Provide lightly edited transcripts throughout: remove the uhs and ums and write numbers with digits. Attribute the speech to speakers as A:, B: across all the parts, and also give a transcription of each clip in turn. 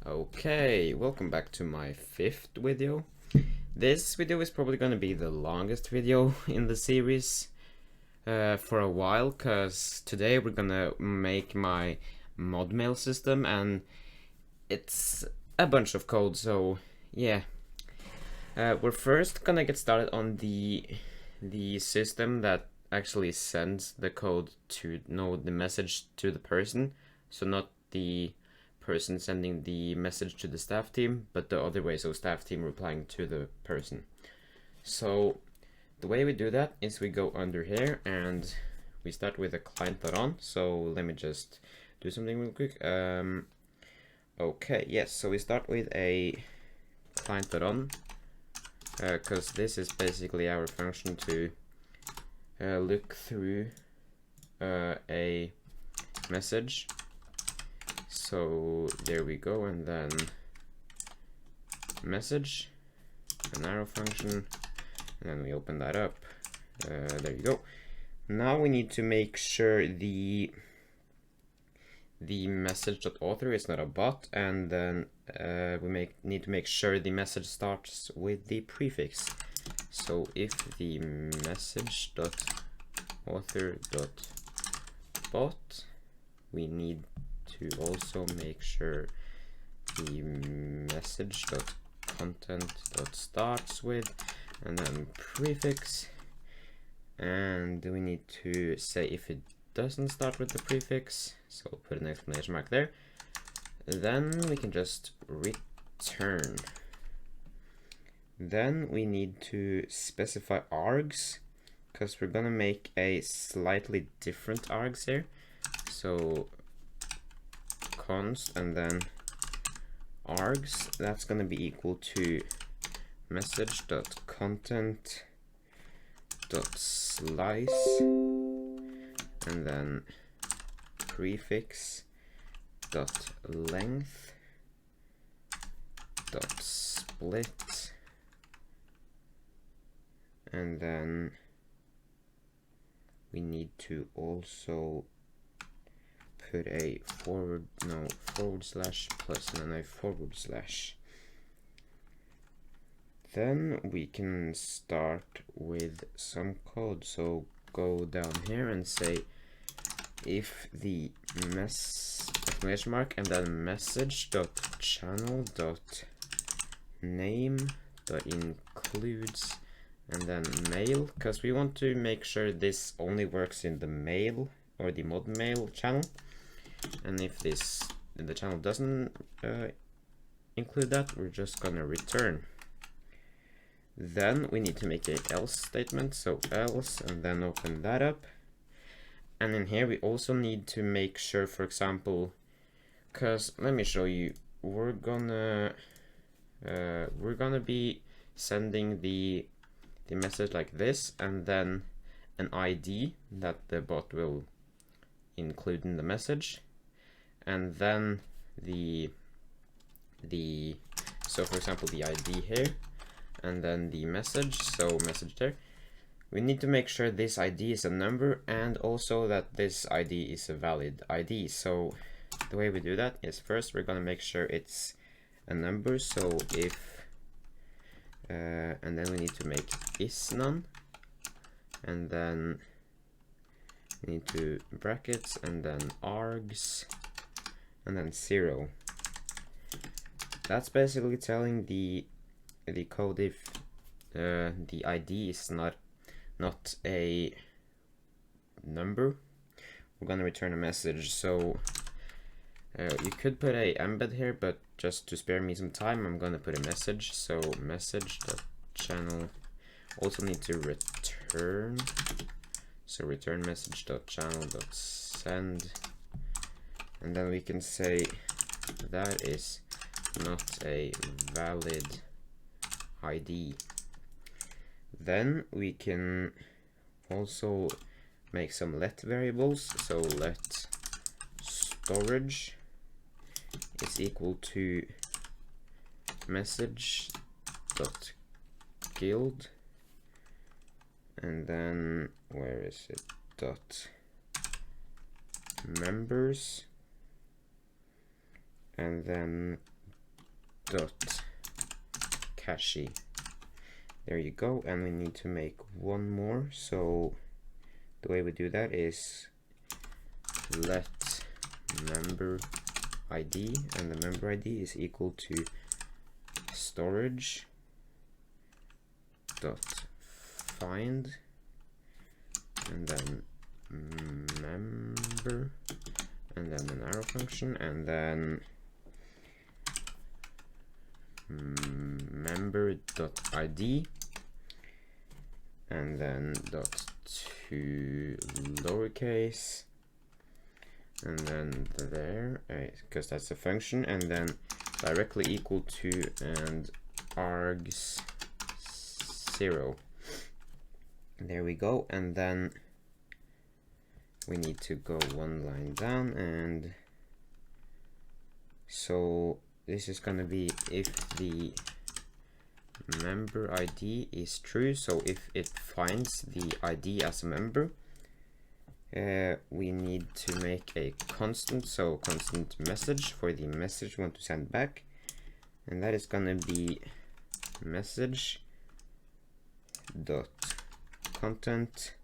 A: Okay, welcome back to my fifth video. This video is probably going to be the longest video in the series for a while, because today we're gonna make my mod mail system, and it's a bunch of code, so yeah. We're first gonna get started on the system that actually sends the code to the message to the person, so not the person sending the message to the staff team, but the other way, so staff team replying to the person. So the way we do that is we go under here and we start with a client.on. So let me just do something real quick. Okay, yes, so we start with a client.on because this is basically our function to look through a message. So there we go, and then message, an arrow function, and then we open that up. There you go. Now we need to make sure the message.author is not a bot, and then we need to make sure the message starts with the prefix. So if the message.author.bot, we need to also make sure the message.content.starts with, and then prefix, and we need to say if it doesn't start with the prefix, so we'll put an exclamation mark there. Then we can just return. Then we need to specify args, because we're gonna make a slightly different args here. So const and then args, that's going to be equal to message.content.slice and then prefix.length.split, and then we need to also put a forward slash plus and then a forward slash. Then we can start with some code. So go down here and say if the exclamation mark and then message.channel.name.includes and then mail, because we want to make sure this only works in the mail or the mod mail channel. And if the channel doesn't include that, we're just gonna return. Then we need to make a else statement, so else, and then open that up. And in here we also need to make sure, for example, because let me show you, we're gonna be sending the message like this, and then an ID that the bot will include in the message, and then so for example the ID here, and then the message, so message there. We need to make sure this ID is a number, and also that this ID is a valid ID. So the way we do that is first we're gonna make sure it's a number, so if and then we need to make is none, and then we need to brackets and then args and then 0. That's basically telling the code if the ID is not a number, we're gonna return a message. So you could put a embed here, but just to spare me some time, I'm gonna put a message. So message.channel, also need to return, so return message.channel.send, and then we can say that is not a valid ID. Then we can also make some let variables, so let storage is equal to message.guild, and then where is it, dot members, and then dot cache. There you go. And we need to make one more. So the way we do that is let member ID, and the member ID is equal to storage dot find, and then member, and then an arrow function, and then member.id, and then dot to lowercase, and then there, because that's a function, and then directly equal to and args 0. There we go. And then we need to go one line down, and so this is going to be if the member ID is true. So if it finds the ID as a member, we need to make a constant, so constant message for the message we want to send back, and that is going to be message dot content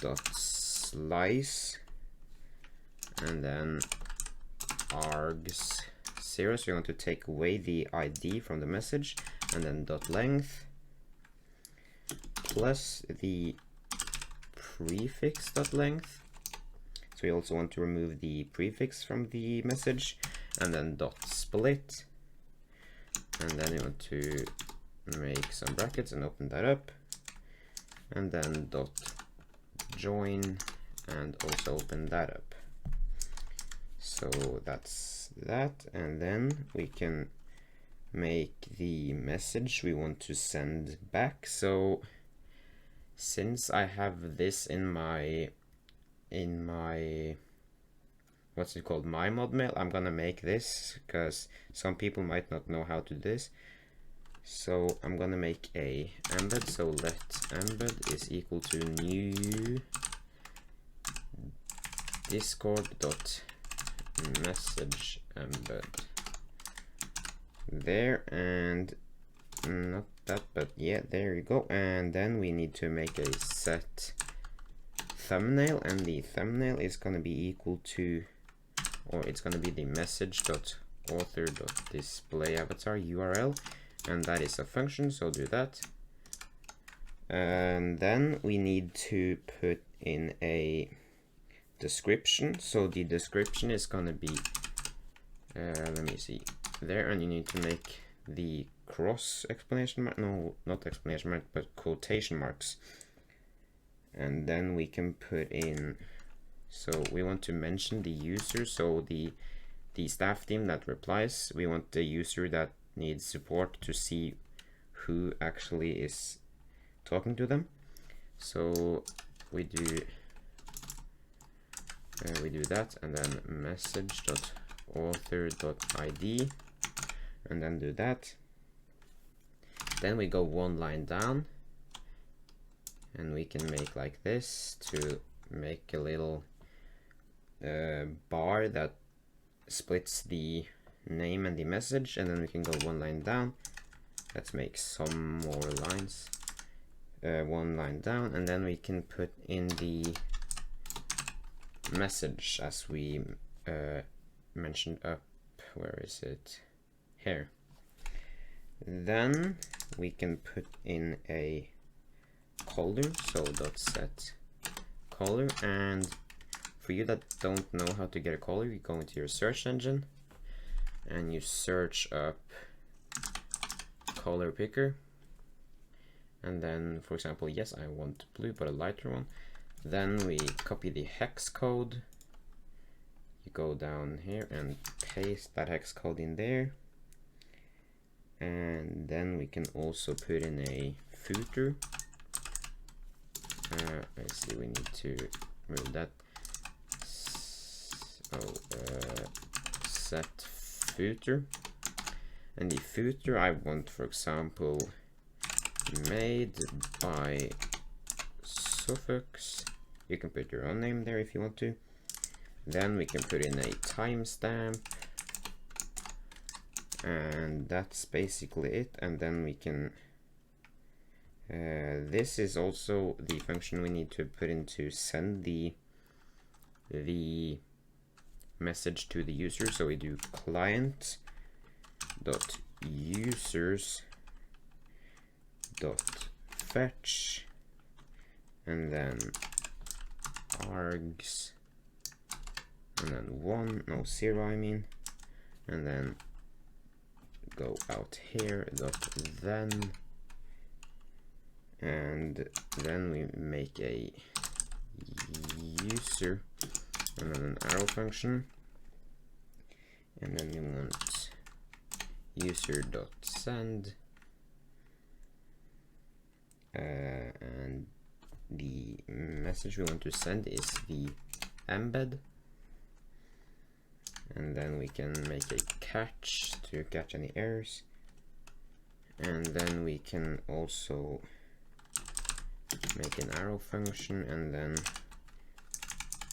A: dot slice, and then args 0, so you want to take away the ID from the message, and then dot length plus the prefix dot length, so we also want to remove the prefix from the message, and then dot split, and then you want to make some brackets and open that up, and then dot join, and also open that up. So that's that, and then we can make the message we want to send back. So since I have this in my what's it called, my mod mail, I'm gonna make this because some people might not know how to do this. So I'm gonna make a embed, so let embed is equal to new discord dot message embed there, and not that, but yeah, there you go. And then we need to make a set thumbnail, and the thumbnail is going to be equal to, or it's going to be the message dot author dot display avatar URL, and that is a function, so do that. And then we need to put in a description, so the description is going to be let me see there, and you need to make the cross exclamation mark, no, not exclamation mark, but quotation marks. And then we can put in, so we want to mention the user, so the staff team that replies, we want the user that needs support to see who actually is talking to them. So we do that, and then message.author.id, and then do that. Then we go one line down, and we can make like this to make a little bar that splits the name and the message, and then we can go one line down. Let's make some more lines. One line down, and then we can put in the message as we mentioned up. Where is it? Here. Then we can put in a color, so dot set color, and for you that don't know how to get a color, you go into your search engine and you search up color picker, and then for example, yes, I want blue but a lighter one. Then we copy the hex code, you go down here and paste that hex code in there, and then we can also put in a footer. Let's see, we need to remove that. Set footer, and the footer I want, for example, made by suffix. You can put your own name there if you want to. Then we can put in a timestamp, And that's basically it. And then we can this is also the function we need to put in to send the message to the user. So we do client dot users dot fetch, and then args, and then 0 I mean, and then go out here dot then, and then we make a user and then an arrow function, and then we want user dot send, and the message we want to send is the embed, and then we can make a catch to catch any errors, and then we can also make an arrow function and then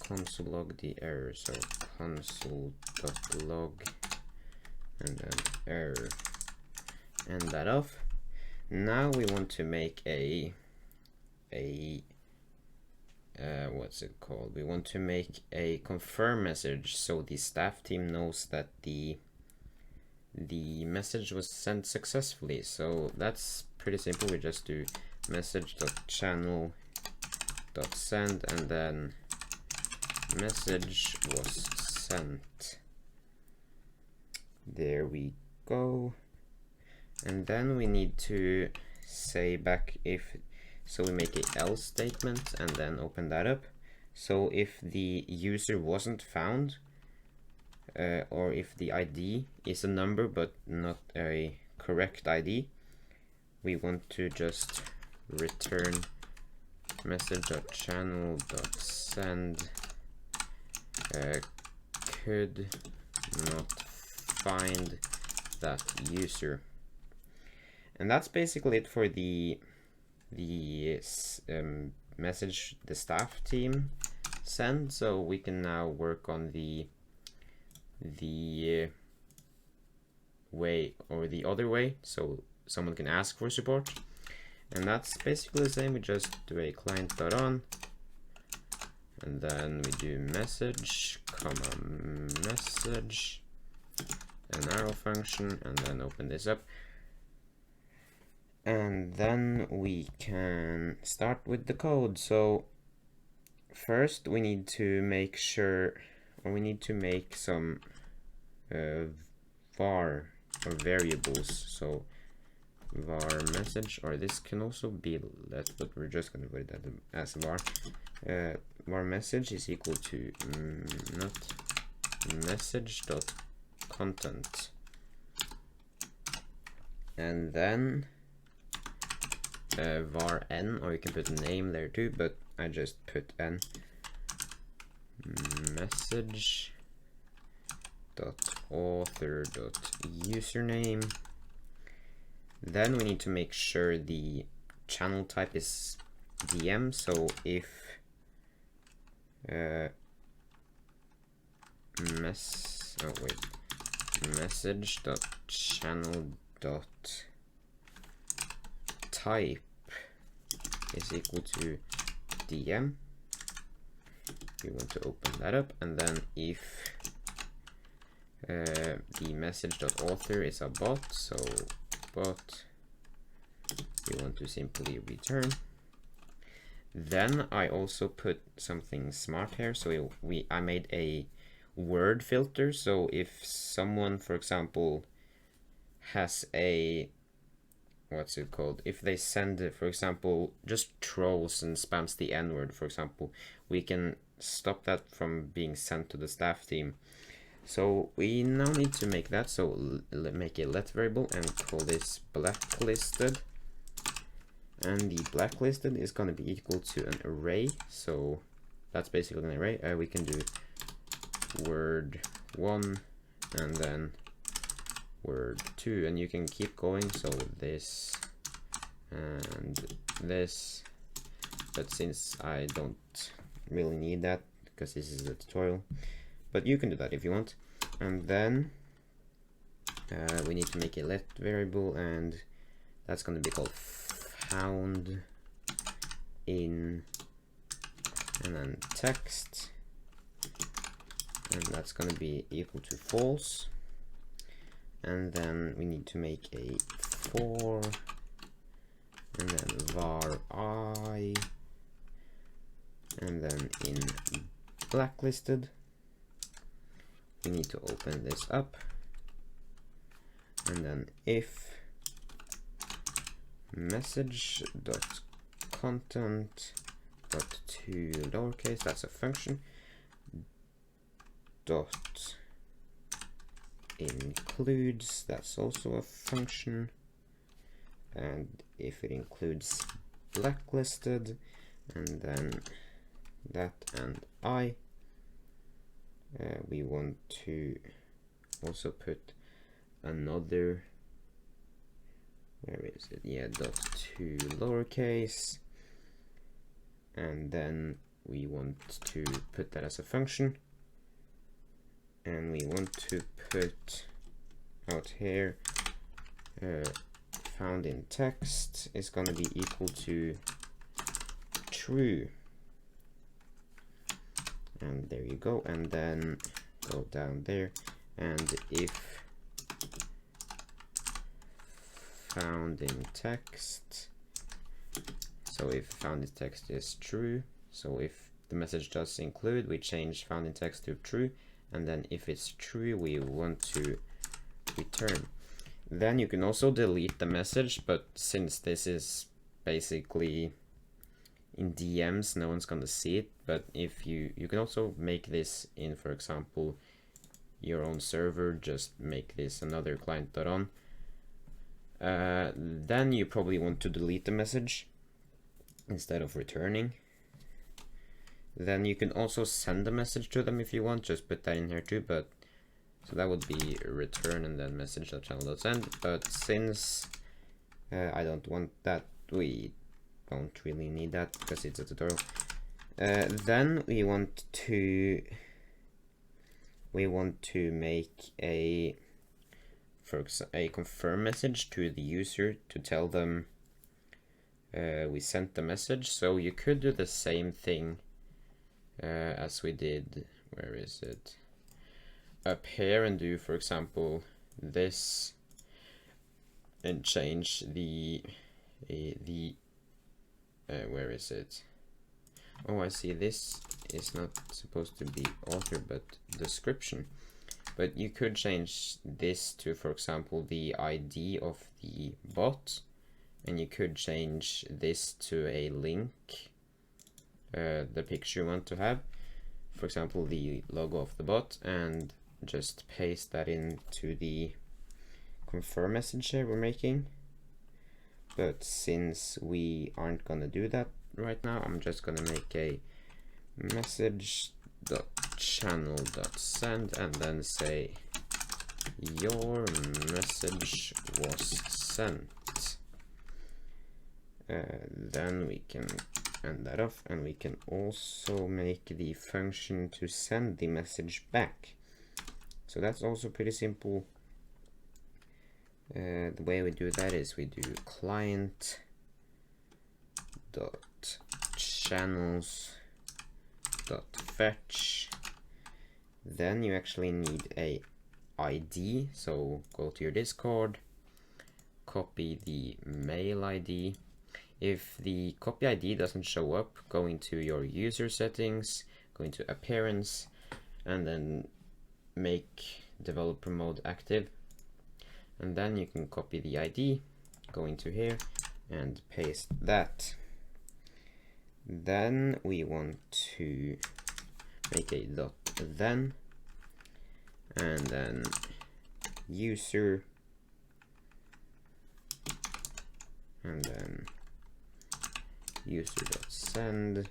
A: console log the error. So console.log and then error, and that off. Now we want to make a what's it called? We want to make a confirm message so the staff team knows that the message was sent successfully. So that's pretty simple. We just do message.channel.send and then message was sent. There we go. And then we need to say back if, so we make a else statement and then open that up. So if the user wasn't found, or if the ID is a number but not a correct ID, we want to just return message.channel.send could not find that user. And that's basically it for the message the staff team send. So we can now work on the way or the other way, so someone can ask for support. And that's basically the same. We just do a client.on, and then we do message comma message, an arrow function, and then open this up. And then we can start with the code. So first we need to make sure, or we need to make some var or variables. So var message, or this can also be let, but we're just going to put that as var. Var message is equal to not message dot content, and then var n, or you can put name there too, but I just put n, message dot author dot username. Then we need to make sure the channel type is DM. So if message dot channel dot type is equal to DM, we want to open that up. And then if the message.author is a bot, so bot, we want to simply return. Then I also put something smart here. So I made a word filter. So if someone, for example, has a, what's it called, if they send, for example, just trolls and spams the N-word, for example, we can stop that from being sent to the staff team. So we now need to make that. So make a let variable and call this blacklisted, and the blacklisted is going to be equal to an array. So that's basically an array. We can do word1 and then word2, and you can keep going. So this and this, but since I don't really need that because this is a tutorial, but you can do that if you want. And then we need to make a let variable, and that's going to be called found in, and then text, and that's going to be equal to false. And then we need to make a for, and then var I, and then in blacklisted we need to open this up, and then if message dot content dot to lowercase, that's a function, dot includes, that's also a function, and if it includes blacklisted, and then that and I, we want to also put another, where is it, yeah, dot to lowercase, and then we want to put that as a function, and we want to put out here found in text is going to be equal to true, and there you go, and then go down there, and if found in text, so if found in text is true, so if the message does include, we change found in text to true, and then if it's true we want to return. Then you can also delete the message, but since this is basically in DMs, no one's gonna see it. But if you can also make this in, for example, your own server, just make this another client.on. Then you probably want to delete the message instead of returning. Then you can also send a message to them if you want, just put that in here too, but so that would be return and then message.channel.send. But since I don't want that, we don't really need that because it's a tutorial. Then we want to make a confirm message to the user to tell them we sent the message. So you could do the same thing as we did, where is it, up here, and do, for example, this, and change the where is it, oh, I see, this is not supposed to be author but description, but you could change this to, for example, the ID of the bot, and you could change this to a link, the picture you want to have, for example the logo of the bot, and just paste that into the confirm message here we're making. But since we aren't gonna do that right now, I'm just gonna make a message.channel.send and then say your message was sent. Then we can end that off, and we can also make the function to send the message back. So that's also pretty simple. The way we do that is we do client dot channels dot fetch. Then you actually need a ID, so go to your Discord, copy the mail ID. If the copy ID doesn't show up, go into your user settings, go into appearance, and then make developer mode active, and then you can copy the ID, go into here and paste that. Then we want to make a dot then, and then user, and then user.send,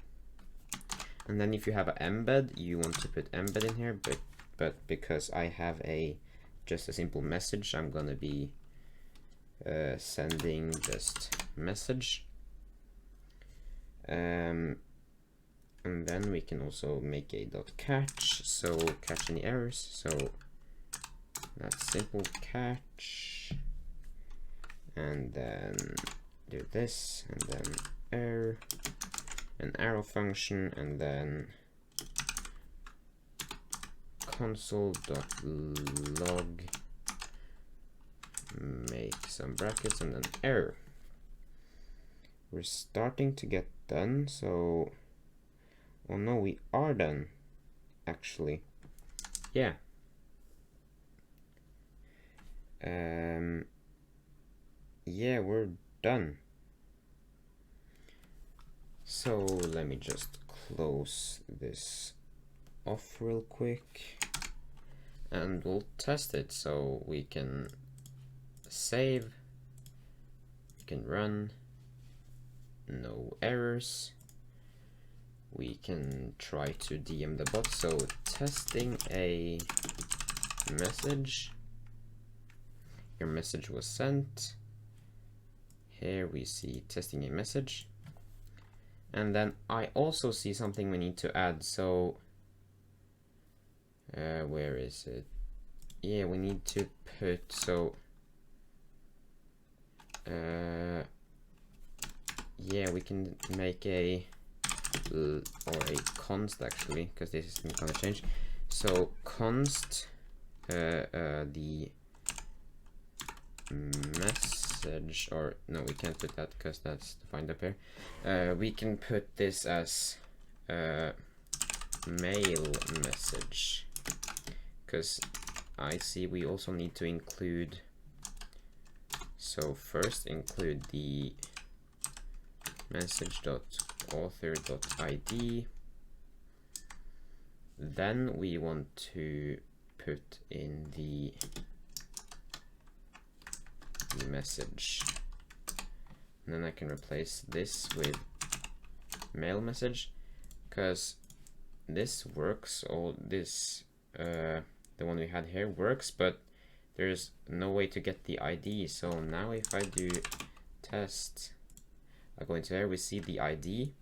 A: and then if you have an embed, you want to put embed in here, but because I have just a simple message, I'm gonna be sending just message, and then we can also make a dot catch, so catch any errors, so That's simple catch, and then do this, and then error, an arrow function, and then console.log, make some brackets, and then error. We're starting to get done, so oh no, we are done actually. Yeah. Yeah, we're done. So let me just close this off real quick and we'll test it. So we can save, we can run, no errors. We can try to DM the bot. So testing a message, your message was sent. Here we see testing a message, and then I also see something we need to add. So where is it? Yeah, we need to put, so yeah, we can make a or a const actually, because this is gonna change. So const the message, or no, we can't put that because that's defined up here. We can put this as mail message, because I see we also need to include, so first include the message.author.id, then we want to put in the message, and then I can replace this with mail message, because this works, all this the one we had here works, but there's no way to get the ID. So now if I do test, I go into there, we see the ID.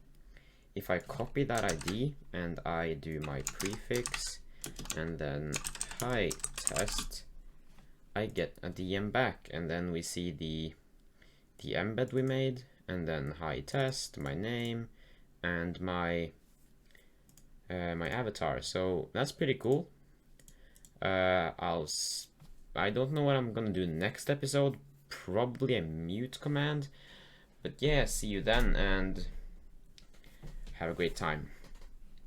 A: If I copy that ID and I do my prefix and then hi test, I get a DM back, and then we see the embed we made, and then hi test, my name, and my my avatar. So that's pretty cool. I don't know what I'm gonna do next episode. Probably a mute command. But yeah, see you then, and have a great time.